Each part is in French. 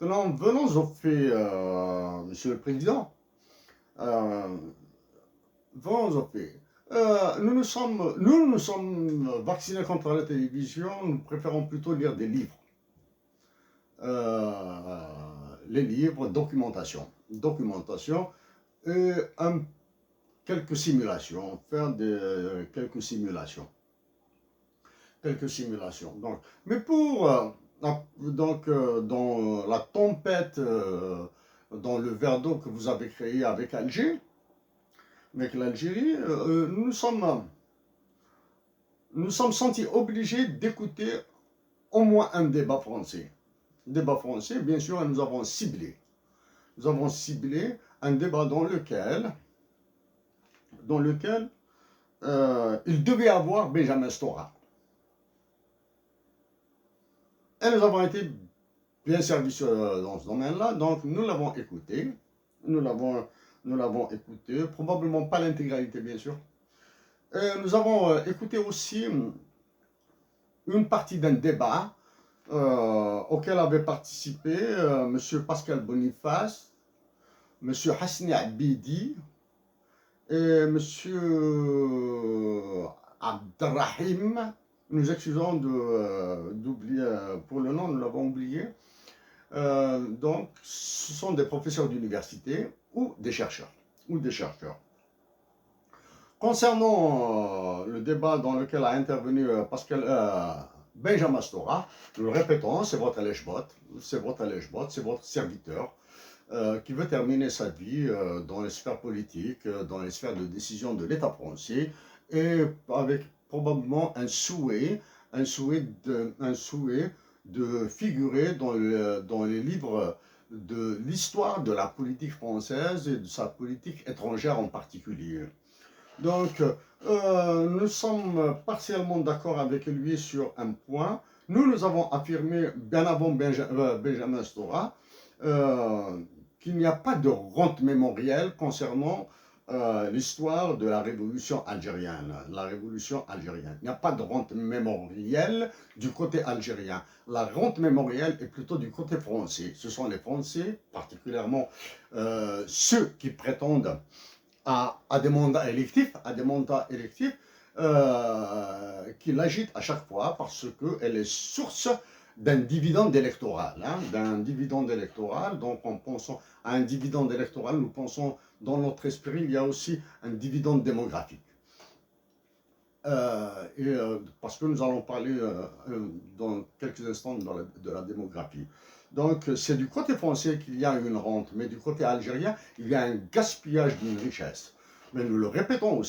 Maintenant, venons au fait, Monsieur le Président. Euh, Venons au fait. Nous nous sommes vaccinés contre la télévision. Nous préférons plutôt lire des livres. Euh, les livres, documentation et quelques simulations, quelques simulations. Quelques simulations. Donc, mais dans la tempête, dans le verre d'eau que vous avez créé avec l'Algérie, nous sommes sentis obligés d'écouter au moins un débat français. Débat français, bien sûr, et nous avons ciblé. Nous avons ciblé un débat dans lequel il devait avoir Benjamin Stora. Et nous avons été bien servi dans ce domaine-là, donc nous l'avons écouté. Nous l'avons, nous l'avons écouté, probablement pas l'intégralité, bien sûr. Et nous avons écouté aussi une partie d'un débat auquel avaient participé M. Pascal Boniface, M. Hasni Abidi et M. Abdrahim. Nous excusons d'oublier pour le nom, nous l'avons oublié. Donc, ce sont des professeurs d'université ou des chercheurs. Concernant le débat dans lequel a intervenu Benjamin Stora, nous le répétons, c'est votre allège-bot, c'est votre serviteur qui veut terminer sa vie dans les sphères politiques, dans les sphères de décision de l'État français, et avec probablement un souhait de figurer dans les livres de l'histoire de la politique française et de sa politique étrangère en particulier. Donc, nous sommes partiellement d'accord avec lui sur un point. Nous avons affirmé bien avant Benjamin Stora qu'il n'y a pas de rente mémorielle concernant l'histoire de la révolution algérienne. Il n'y a pas de rente mémorielle du côté algérien. La rente mémorielle est plutôt du côté français. Ce sont les Français, particulièrement ceux qui prétendent à des mandats électifs, qui l'agitent à chaque fois parce qu'elle est source d'un dividende électoral. Donc, en pensant à un dividende électoral, nous pensons dans notre esprit, il y a aussi un dividende démographique. Parce que nous allons parler dans quelques instants de la démographie. Donc, c'est du côté français qu'il y a une rente, mais du côté algérien, il y a un gaspillage d'une richesse. Mais nous le répétons,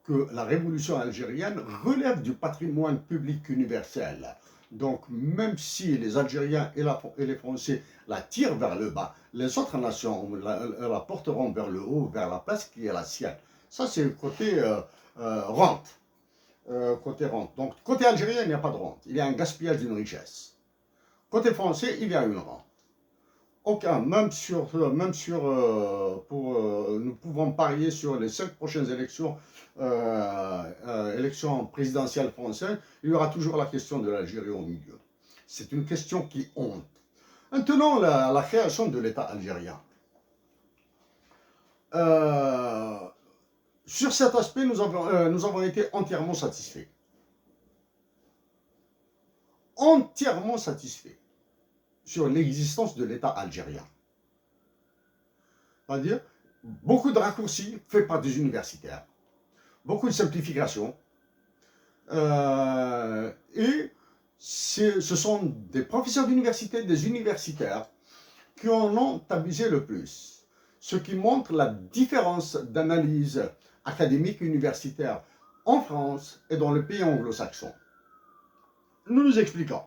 que la révolution algérienne relève du patrimoine public universel. Donc, même si les Algériens et les Français la tirent vers le bas, les autres nations la porteront vers le haut, vers la place qui est la sienne. Ça, c'est le côté rente. Donc, côté algérien, il n'y a pas de rente. Il y a un gaspillage d'une richesse. Côté français, il y a une rente. Aucun, nous pouvons parier sur les 5 prochaines élections présidentielles françaises, il y aura toujours la question de l'Algérie au milieu. C'est une question qui honte. Maintenant, la création de l'État algérien. Sur cet aspect, nous avons été entièrement satisfaits. Entièrement satisfaits sur l'existence de l'État algérien. C'est-à-dire, beaucoup de raccourcis faits par des universitaires, beaucoup de simplifications, et ce sont des professeurs d'université, des universitaires qui en ont abusé le plus. Ce qui montre la différence d'analyse académique universitaire en France et dans les pays anglo-saxons. Nous nous expliquons.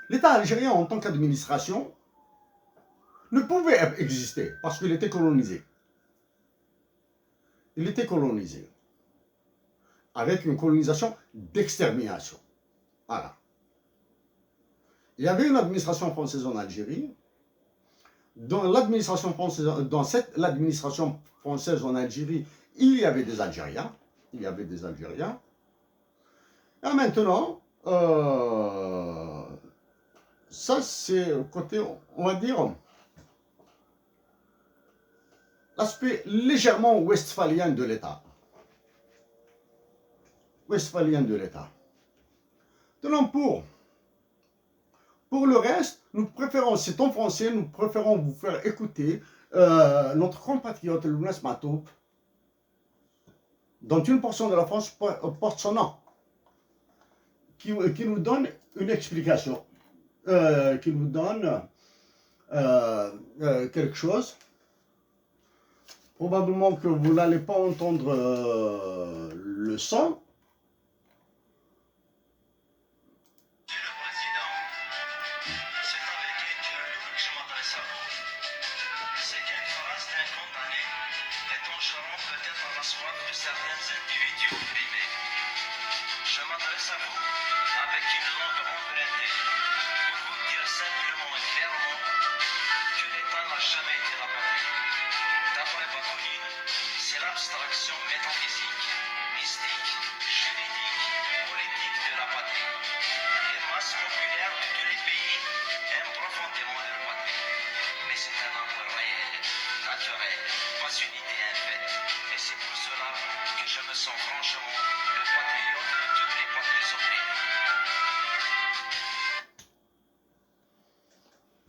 L'État algérien, en tant qu'administration, ne pouvait exister parce qu'il était colonisé. Il était colonisé avec une colonisation d'extermination. Voilà. Il y avait une administration française en Algérie. Dans l'administration française en Algérie, il y avait des Algériens. Et maintenant, ça c'est côté, on va dire, l'aspect légèrement westphalien de l'État. Westphalien de l'État. Donc pour le reste, nous préférons, c'est en français, nous préférons vous faire écouter notre compatriote Lounas Matoub, dont une portion de la France porte son nom, qui nous donne une explication, qui nous donne quelque chose. Probablement que vous n'allez pas entendre le son.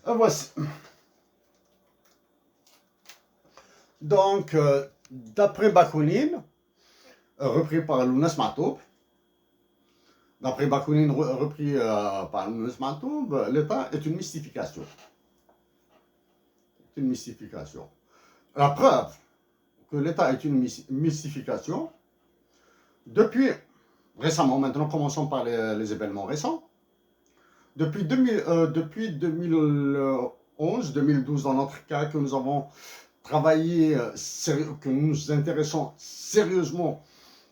Voici. Donc, d'après Bakounine, repris par Lounas Matoub, d'après Bakounine, repris par Lounas Matoub, l'État est une mystification. C'est une mystification. La preuve que l'État est une mystification, depuis récemment, maintenant commençons par les événements récents, depuis 2011, 2012 dans notre cas, que nous avons travaillé, que nous nous intéressons sérieusement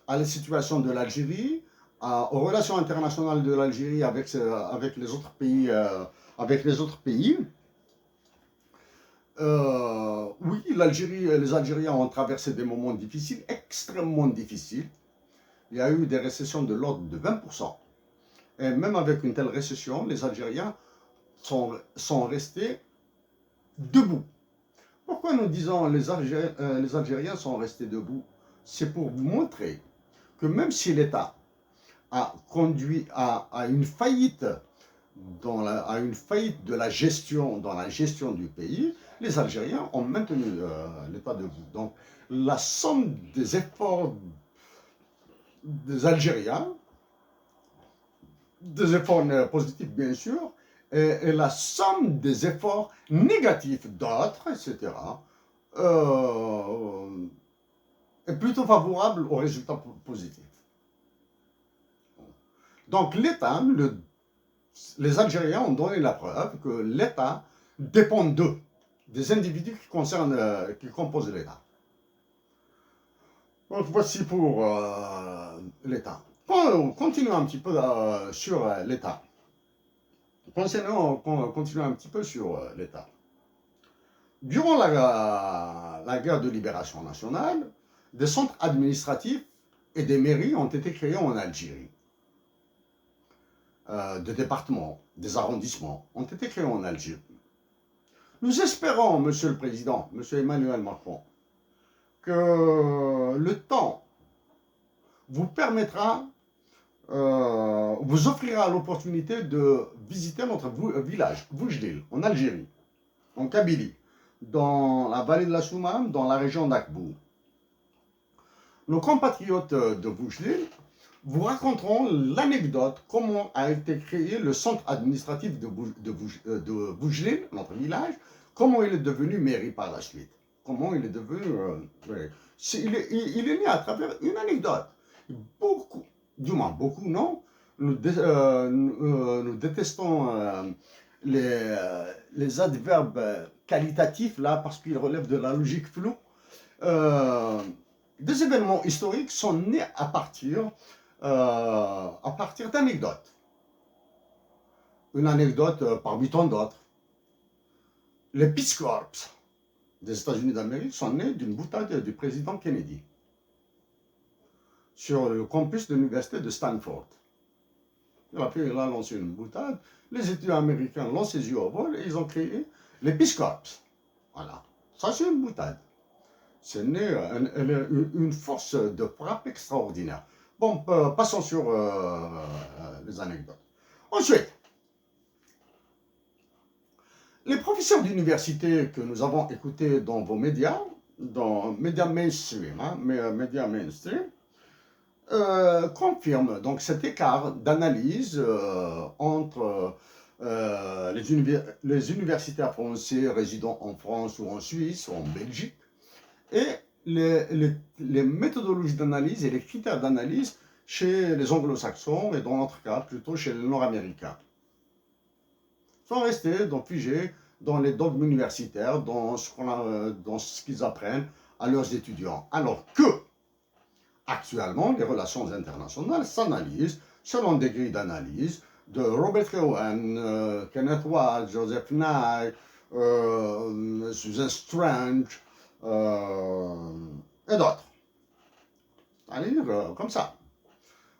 à la situation de l'Algérie, aux relations internationales de l'Algérie avec les autres pays, oui, les Algériens ont traversé des moments difficiles, extrêmement difficiles. Il y a eu des récessions de l'ordre de 20%. Et même avec une telle récession, les Algériens sont restés debout. Pourquoi nous disons les Algériens sont restés debout? C'est pour vous montrer que même si l'État a conduit à une faillite de la gestion du pays, les Algériens ont maintenu l'État debout. Donc la somme des efforts des Algériens, des efforts positifs bien sûr, et la somme des efforts négatifs d'autres, etc., est plutôt favorable aux résultats positifs. Donc l'État, les Algériens ont donné la preuve que l'État dépend d'eux, des individus qui composent l'État. Donc voici pour l'État. Continuons un petit peu sur l'État. Continuons un petit peu sur l'État. Durant la guerre de libération nationale, des centres administratifs et des mairies ont été créés en Algérie. Des départements, des arrondissements ont été créés en Algérie. Nous espérons, Monsieur le Président, Monsieur Emmanuel Macron, que le temps vous permettra, vous offrira l'opportunité de visiter notre village, Boujlil, en Algérie, en Kabylie, dans la vallée de la Soumam, dans la région d'Akbou. Nos compatriotes de Boujlil vous raconteront l'anecdote, comment a été créé le centre administratif de Boujlil, notre village, comment il est devenu mairie par la suite. Comment il est devenu... il est né à travers une anecdote. Beaucoup, du moins beaucoup, non. Nous détestons les adverbes qualitatifs, là, parce qu'ils relèvent de la logique floue. Des événements historiques sont nés à partir d'anecdotes. Une anecdote parmi tant d'autres. Les Peace Corps des États-Unis d'Amérique sont nés d'une boutade du président Kennedy sur le campus de l'université de Stanford. Il a lancé une boutade. Les étudiants américains l'ont saisi au vol et ils ont créé les Peace Corps. Voilà. Ça, c'est une boutade. C'est une force de frappe extraordinaire. Bon, passons sur les anecdotes. Ensuite, les professeurs d'université que nous avons écoutés dans vos médias, dans médias mainstream, confirment donc cet écart d'analyse entre les universitaires français résidant en France ou en Suisse ou en Belgique et les méthodologies d'analyse et les critères d'analyse chez les anglo-saxons et dans notre cas plutôt chez les nord-américains. Sont restés donc figés dans les dogmes universitaires, dans ce qu'ils apprennent à leurs étudiants. Alors que, actuellement, les relations internationales s'analysent selon des grilles d'analyse de Robert Cohen, Kenneth Walsh, Joseph Nye, Susan Strange et d'autres. C'est-à-dire comme ça.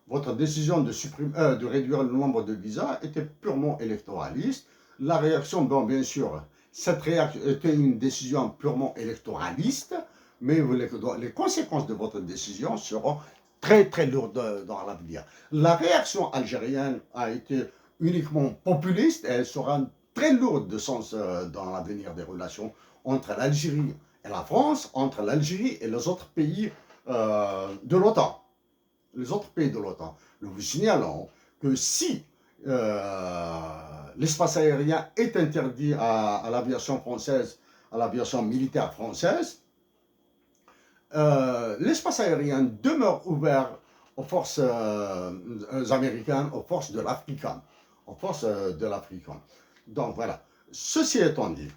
Votre décision de réduire le nombre de visas était purement électoraliste. La réaction, bon, bien sûr, cette réaction était une décision purement électoraliste, mais les conséquences de votre décision seront très très lourdes dans l'avenir. La réaction algérienne a été uniquement populiste et elle sera très lourde de sens dans l'avenir des relations entre l'Algérie et la France, entre l'Algérie et les autres pays de l'OTAN. Les autres pays de l'OTAN. Nous vous signalons que si l'espace aérien est interdit à l'aviation française, à l'aviation militaire française, l'espace aérien demeure ouvert aux forces américaines, aux forces de l'Africain. Aux forces de l'Africain. Donc voilà. Ceci étant dit,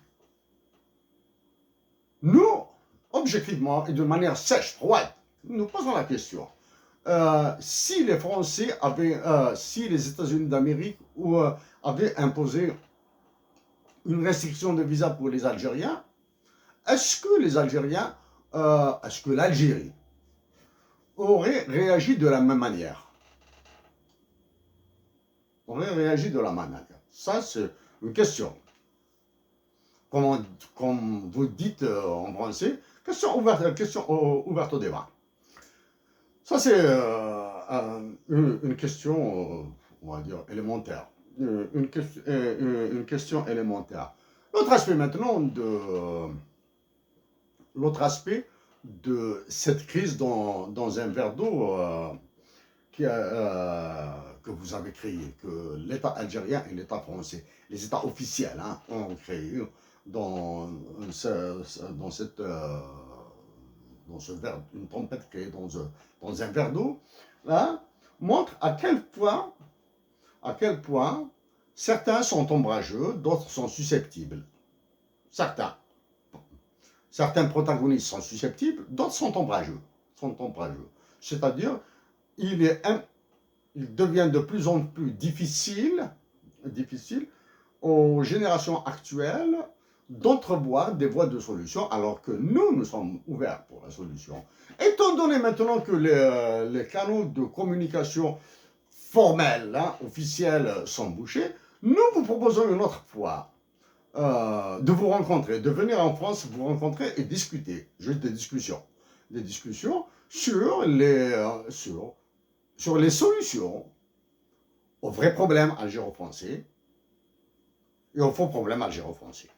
nous, objectivement et de manière sèche, froide, nous posons la question. Si les Français avaient, si les États-Unis d'Amérique avaient imposé une restriction de visa pour les Algériens, est-ce que les Algériens, est-ce que l'Algérie aurait réagi de la même manière? Aurait réagi de la même manière? Ça, c'est une question. Comme vous dites en français, question ouverte au débat. Ça, c'est une question, on va dire, élémentaire. Une question élémentaire. L'autre aspect maintenant l'autre aspect de cette crise dans un verre d'eau que vous avez créé, que l'État algérien et l'État français, les États officiels, hein, ont créé dans ce verre, une tempête créée dans un verre d'eau, hein, montre à quel point certains sont ombrageux, d'autres sont susceptibles. Certains protagonistes sont susceptibles, d'autres sont ombrageux. C'est-à-dire, il devient de plus en plus difficile aux générations actuelles d'entrevoir des voies de solution, alors que nous sommes ouverts pour la solution. Étant donné maintenant que les canaux de communication formels, hein, officiels, sont bouchés, nous vous proposons une autre fois de vous rencontrer, de venir en France, vous rencontrer et discuter, juste des discussions sur les solutions aux vrais problèmes algéro-français et aux faux problèmes algéro-français.